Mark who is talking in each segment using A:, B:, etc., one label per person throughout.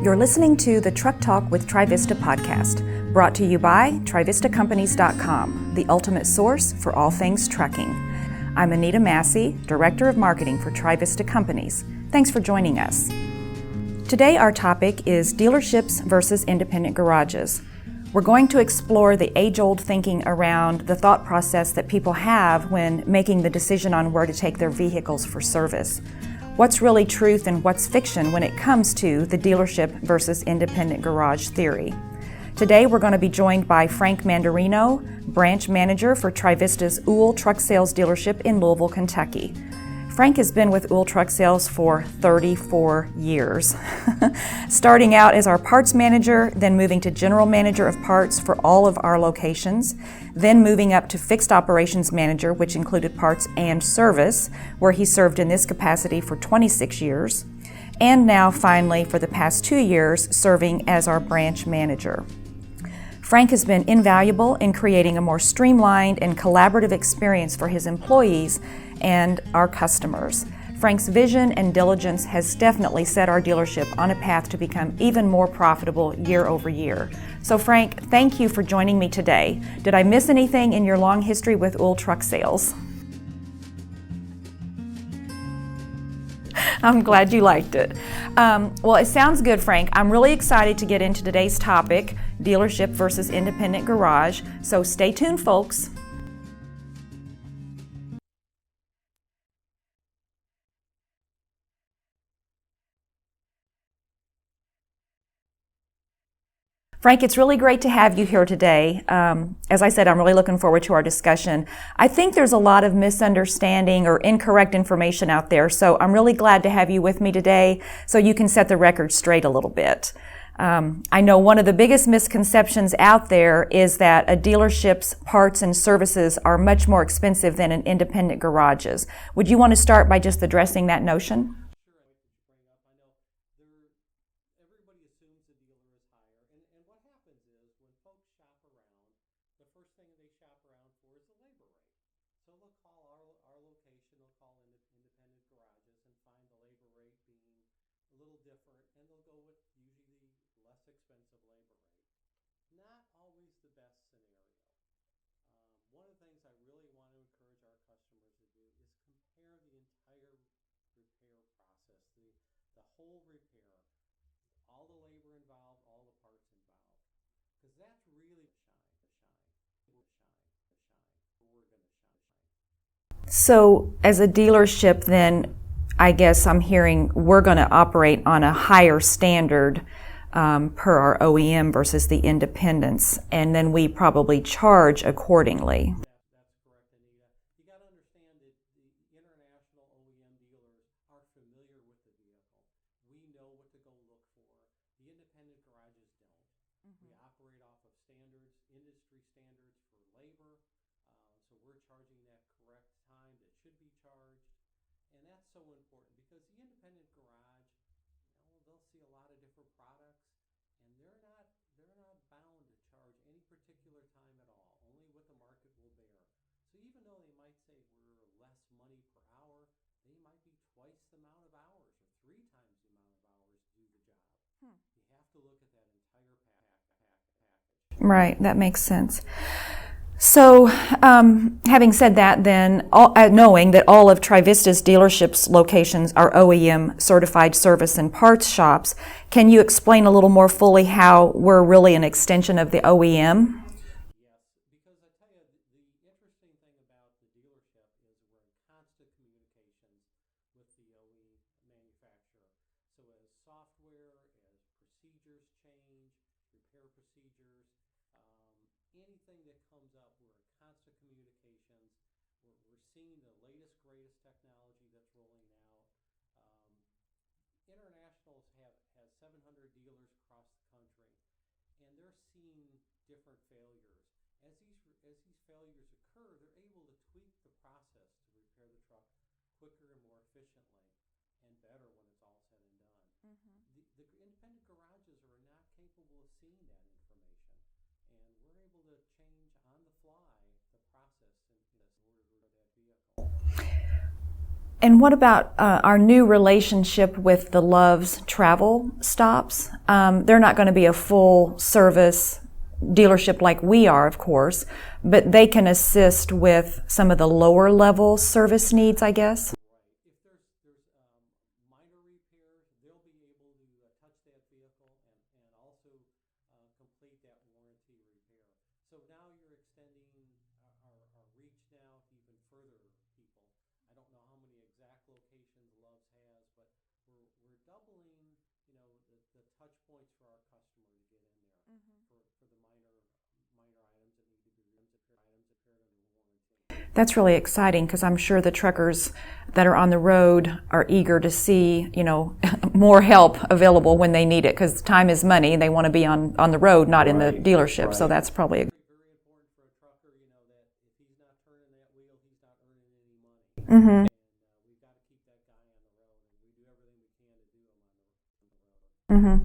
A: You're listening to the Truck Talk with Trivista podcast, brought to you by TrivistaCompanies.com, the ultimate source for all things trucking. I'm Anita Massey, Director of Marketing for Trivista Companies. Thanks for joining us. Today our topic is dealerships versus independent garages. We're going to explore the age-old thinking around the thought process that people have when making the decision on where to take their vehicles for service. What's really truth and what's fiction when it comes to the dealership versus independent garage theory? Today we're going to be joined by Frank Manderino, branch manager for Trivista's Uhl Truck Sales dealership in Louisville, Kentucky. Frank has been with Uhl Truck Sales for 34 years, starting out as our parts manager, then moving to general manager of parts for all of our locations, then moving up to fixed operations manager, which included parts and service, where he served in this capacity for 26 years, and now finally for the past 2 years serving as our branch manager. Frank has been invaluable in creating a more streamlined and collaborative experience for his employees and our customers. Frank's vision and diligence has definitely set our dealership on a path to become even more profitable year over year. So Frank, thank you for joining me today. Did I miss anything in your long history with Uhl Truck Sales? I'm glad you liked it. Well, it sounds good, Frank. I'm really excited to get into today's topic, dealership versus independent garage. So stay tuned, folks. Frank, it's really great to have you here today. As I said, I'm really looking forward to our discussion. I think there's a lot of misunderstanding or incorrect information out there, so I'm really glad to have you with me today so you can set the record straight a little bit. I know one of the biggest misconceptions out there is that a dealership's parts and services are much more expensive than an independent garage's. Would you want to start by just addressing that notion? So as a dealership, then I guess I'm hearing we're going to operate on a higher standard per our OEM versus the independents, and then we probably charge accordingly. Right, that makes sense. So, having said that, then, knowing that all of Trivista's dealerships locations are OEM certified service and parts shops, can you explain a little more fully how we're really an extension of the OEM? And what about our new relationship with the Love's travel stops? They're not going to be a full service dealership like we are, of course, but they can assist with some of the lower level service needs, I guess.
B: If there's minor repairs, they'll be able to touch that vehicle and also complete that warranty repair. So now you're extending our reach now to even further people. I don't know how many exact locations Love's has, but we're doubling, the touch points for our customer to get in there for the minor items that need to be repaired under warranty.
A: That's really exciting because I'm sure the truckers that are on the road are eager to see, more help available when they need it because time is money. They want to be on the road, not in the dealership. So that's probably
B: very important for a trucker, that if he's not turning that wheel, he's not earning any money. And we've got to keep that guy on the road, and we do everything we can to do him on the road.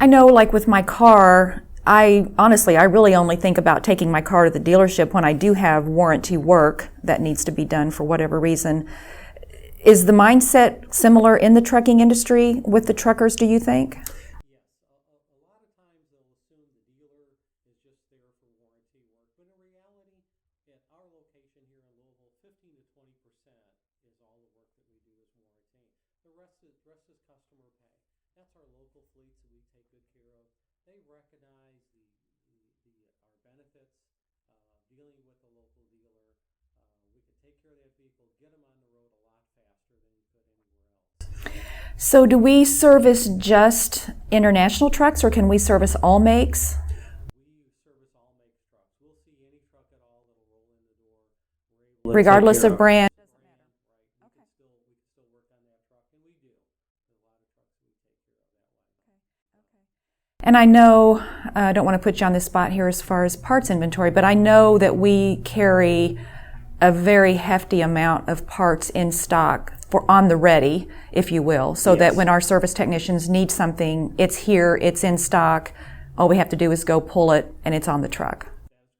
A: I know, like with my car, I really only think about taking my car to the dealership when I do have warranty work that needs to be done for whatever reason. Is the mindset similar in the trucking industry with the truckers, do you think?
B: Yes. A lot of times they'll assume the dealer is just there for warranty work, but in reality, at our location here in Louisville, 15 to 20% is all the work that we do is warranty. The rest is customer pay. That's our local fleets that we take good care of. They recognize our benefits, dealing with the local dealer. We can take care of that vehicle, get them on the road a lot faster than you could anywhere else.
A: So do we service just international trucks or can we service all makes?
B: We service all makes trucks. We'll see any truck at all that'll roll in the door.
A: Regardless of brand?
B: Right. We can still work on that truck, and we do. There's a lot of trucks that we take care of that way.
A: And I know, I don't want to put you on the spot here as far as parts inventory, but I know that we carry a very hefty amount of parts in stock for on the ready, if you will, so that when our service technicians need something, it's here, it's in stock. All we have to do is go pull it, and it's on the truck.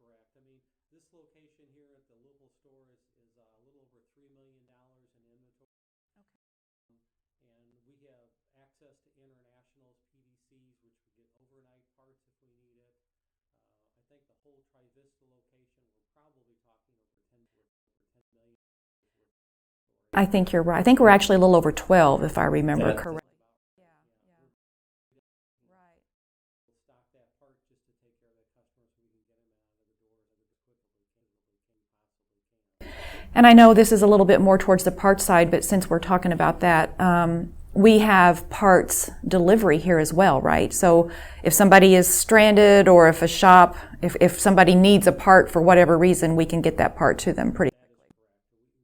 B: That is correct. This location here at the Louisville store is a little over $3 million in inventory. And we have access to internationals, PDCs, which we get overnight parts if we need it. I think the whole Trivista location, we're probably talking over 10 million.
A: I think you're right. I think we're actually a little over 12, if I remember correctly.
B: We'll stock that part just to take care of that customer so we can get them out of the doors as quickly as we possibly can.
A: And I know this is a little bit more towards the parts side, but since we're talking about that, we have parts delivery here as well, right? So if somebody is stranded or if a shop, if somebody needs a part for whatever reason, we can get that part to them pretty quickly.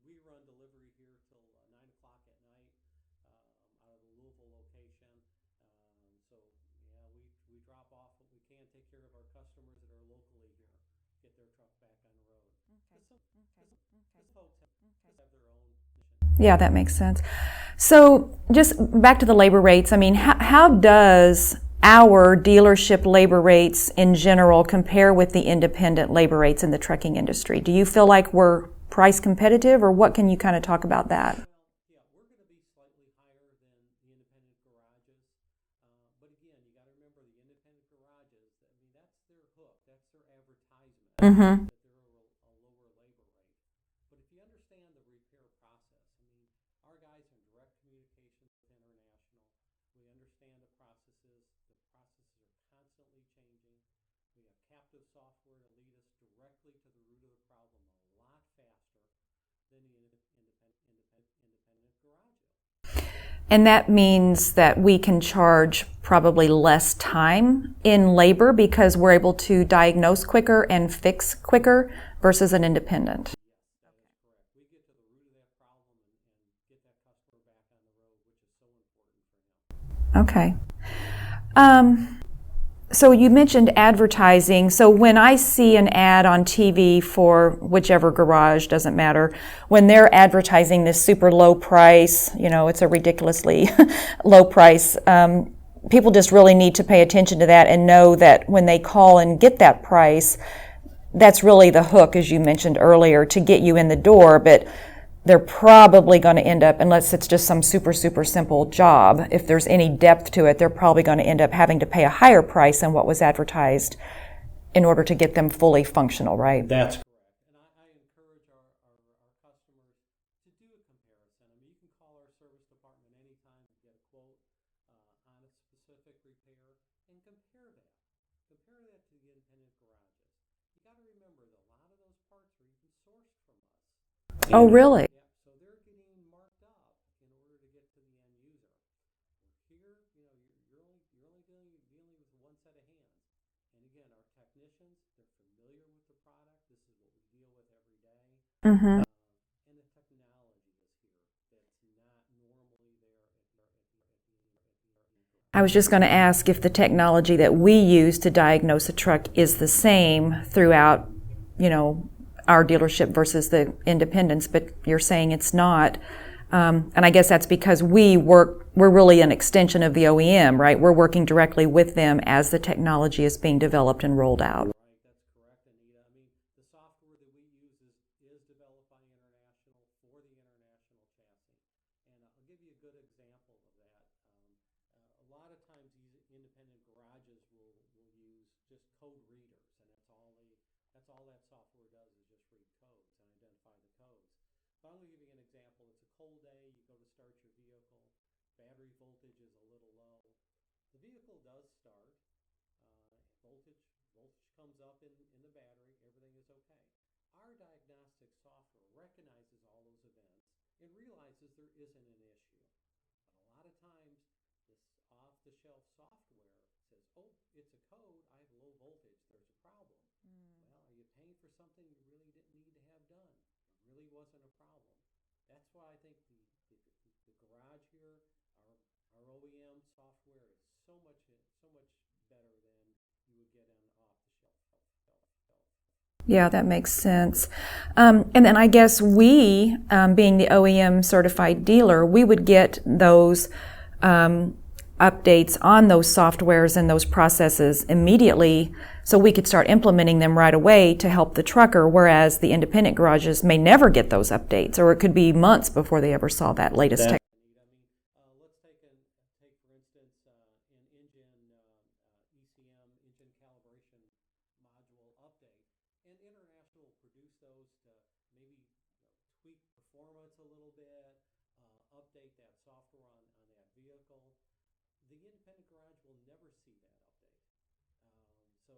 B: We run delivery here till 9 o'clock at night out of the Louisville location. So we drop off what we can, take care of our customers that are locally here, get their truck back on the road. This hotel have their own mission.
A: Yeah, that makes sense. So just back to the labor rates. How does our dealership labor rates in general compare with the independent labor rates in the trucking industry? Do you feel like we're price competitive, or what can you kind of talk about that?
B: Well, yeah, we're going to be slightly higher than the independent garages. But again, you got to remember the independent garages, that's their hook, that's their advertisement.
A: Mm-hmm.
B: That they're a lower labor rate. But if you understand the repair process, our guys are in direct communication with international. We understand the processes. The processes are constantly changing. We have captive software to lead us directly to the root of the problem a lot faster than the independent garage.
A: And that means that we can charge probably less time in labor because we're able to diagnose quicker and fix quicker versus an independent.
B: That is correct. We get to the root of that problem and get that customer back on the road, which is so important for him.
A: Okay. So you mentioned advertising. So when I see an ad on TV for whichever garage, doesn't matter, when they're advertising this super low price, it's a ridiculously low price, people just really need to pay attention to that and know that when they call and get that price, that's really the hook, as you mentioned earlier, to get you in the door. But they're probably going to end up, unless it's just some super, super simple job, if there's any depth to it, they're probably going to end up having to pay a higher price than what was advertised in order to get them fully functional, right?
B: That's correct. And I encourage our customers to do a comparison. I mean, you can call our service department anytime to get a quote on a specific repair and compare that. Compare that to the independent garages. You got to remember that a lot of those parts are even sourced from us.
A: Oh, really?
B: Yeah, so they're getting marked up in order to get to the end user. Here, you're only dealing with one set of hands. And again, our technicians, they're familiar with the product. This is what we deal with every day.
A: Mm-hmm.
B: And the technology is here that's not normally there
A: I was just going to ask if the technology that we use to diagnose a truck is the same throughout, our dealership versus the independents, but you're saying it's not. And I guess that's because we're really an extension of the OEM, right? We're working directly with them as the technology is being developed and rolled out.
B: Right, that's correct, Anita. I mean, the software that we use is developed by International for the International chassis. And I'll give you a good example of that. A lot of times these independent garages will use just code readers, and that's all that software does is just read codes and identify the codes. So I'm going to give you an example. It's a cold day, you go to start your vehicle, battery voltage is a little low. The vehicle does start, voltage comes up in the battery, everything is okay. Our diagnostic software recognizes all those events and realizes there isn't an issue. But a lot of times, this off-the-shelf software says, oh, it's a code, I have low voltage, there's a problem. Well, are you paying for something you really didn't need to have done? It really wasn't a problem. That's why I think the garage here, our OEM software is so much better than you would get on off-the-shelf.
A: Yeah, that makes sense. And then I guess we, being the OEM certified dealer, we would get those updates on those softwares and those processes immediately, so we could start implementing them right away to help the trucker, whereas the independent garages may never get those updates, or it could be months before they ever saw that latest tech.
B: Let's take for instance, an engine ECM, engine calibration module update, and International will produce those to maybe tweak performance a little bit, update that software on that vehicle. The independent garage will never see that update. So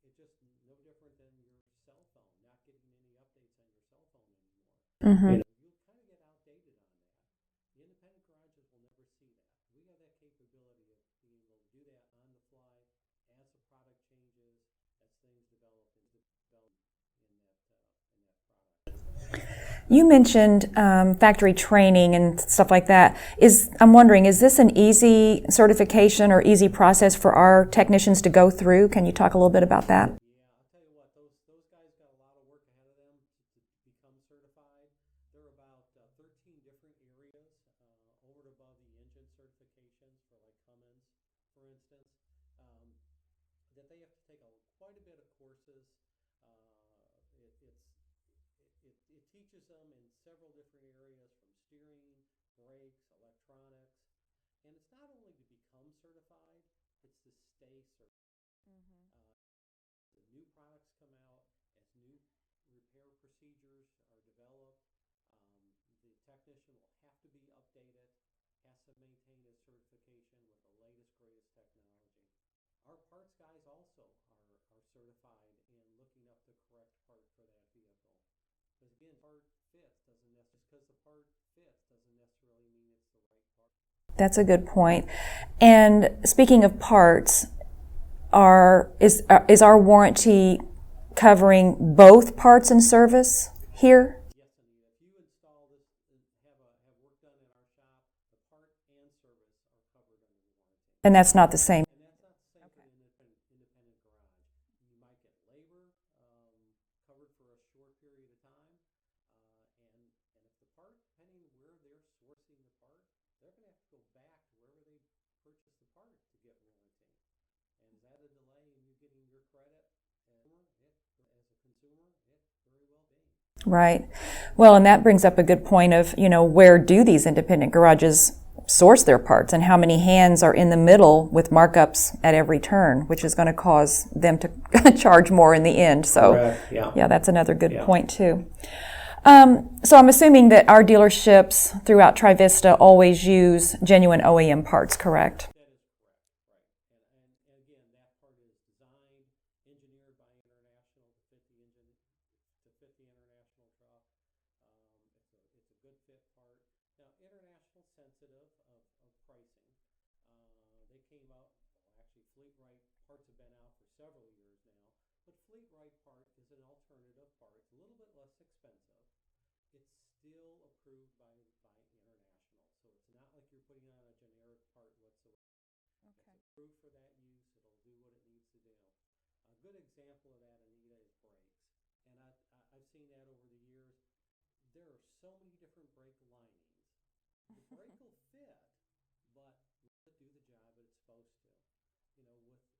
B: it's just no different than your cell phone, not getting any updates on your cell phone anymore.
A: Mm-hmm.
B: You'll kind of get outdated on that. The independent garages will never see that. We have that capability of being able to do that on the fly as the product changes, as things develop in that product.
A: You mentioned factory training and stuff like that. I'm wondering, is this an easy certification or easy process for our technicians to go through? Can you talk a little bit about that?
B: Yeah, I'll tell you what, those guys got a lot of work ahead of them to become certified. There are about 13 different areas over and above the engine certifications for like Cummins, for instance, that they have to take quite a bit of courses. It teaches them in several different areas, from steering, brakes, electronics, and it's not only to become certified, it's to stay certified. The new products come out, as new repair procedures are developed, the technician will have to be updated, has to maintain his certification with the latest, greatest technology. Our parts guys also are certified in looking up the correct part for that vehicle. Because again, just because the part fits doesn't necessarily mean it's the right part.
A: That's a good point. And speaking of parts, is our warranty covering both parts and service here?
B: Yes, Anita. If you install this and have work done in our shop, the part and service are covered under the warranty.
A: And that's not the same.
B: And that's not the same for the independent garage. You might get labor covered for a short period of time, and if the part, depending where they're sourcing the part, they're going to have to go back to wherever they purchased the part to get warranty. And is that a delay in you getting your credit? As a consumer, it very well be.
A: Right. Well, and that brings up a good point of, where do these independent garages source their parts and how many hands are in the middle with markups at every turn, which is going to cause them to charge more in the end. So,
B: Correct. Yeah.
A: that's another good point too. So I'm assuming that our dealerships throughout Trivista always use genuine OEM parts, correct?
B: That is correct, right. And again, that part is designed, engineered by International to fit the international truck. It's a good fit part. Now, International sensitive of pricing. They came out, well, actually, Fleet Right parts have been out for several years now, but Fleet Right part is an alternative part. It's a little bit less expensive. It's still approved by International, so it's not like you're putting on a generic part whatsoever. It's approved for that use. It'll do what it needs to do. A good example of that, Anita, is brakes, and I've seen that over the years. There are so many different brake linings. The brake will fit, but will it do the job that it's supposed to?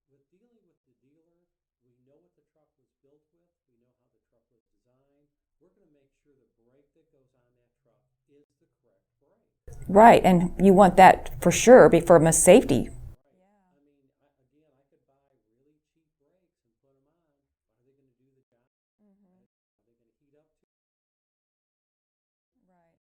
B: With dealing with the dealer, we know what the truck was built with. We know how the truck was designed. We're going to make sure the brake that goes on that truck is the correct brake.
A: Right, and you want that for sure from a safety.
B: Right. Yeah. I mean, again, I could buy really cheap brakes and put them on. Are they going to do the job? Mm-hmm. Are they going to heat up too?
A: Right.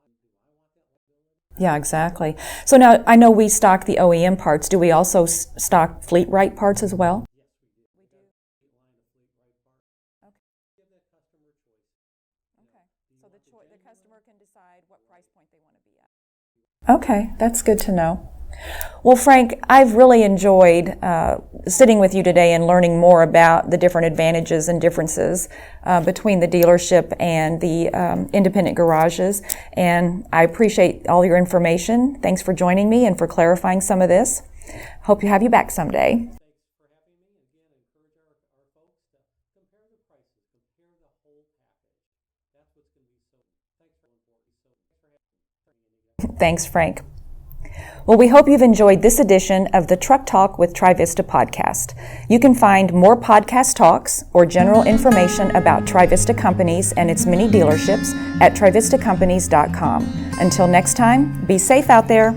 B: Do I want that liability?
A: Yeah, exactly. So now I know we stock the OEM parts. Do we also stock Fleet Right parts as well?
B: Yes, we do. We do. Line of Fleet Right parts.
A: Okay.
B: Give that customer choice.
A: Okay. So the customer can decide what price point they want to be at. Okay, that's good to know. Well, Frank, I've really enjoyed sitting with you today and learning more about the different advantages and differences between the dealership and the independent garages. And I appreciate all your information. Thanks for joining me and for clarifying some of this. Hope to have you back someday.
B: Thanks for having me. Again, encourage our folks to compare the prices, compare the whole package. That's what's going to be so. Thanks for important. So thanks for having me.
A: Thanks, Frank. Well, we hope you've enjoyed this edition of the Truck Talk with Trivista podcast. You can find more podcast talks or general information about Trivista Companies and its many dealerships at trivistacompanies.com. Until next time, be safe out there.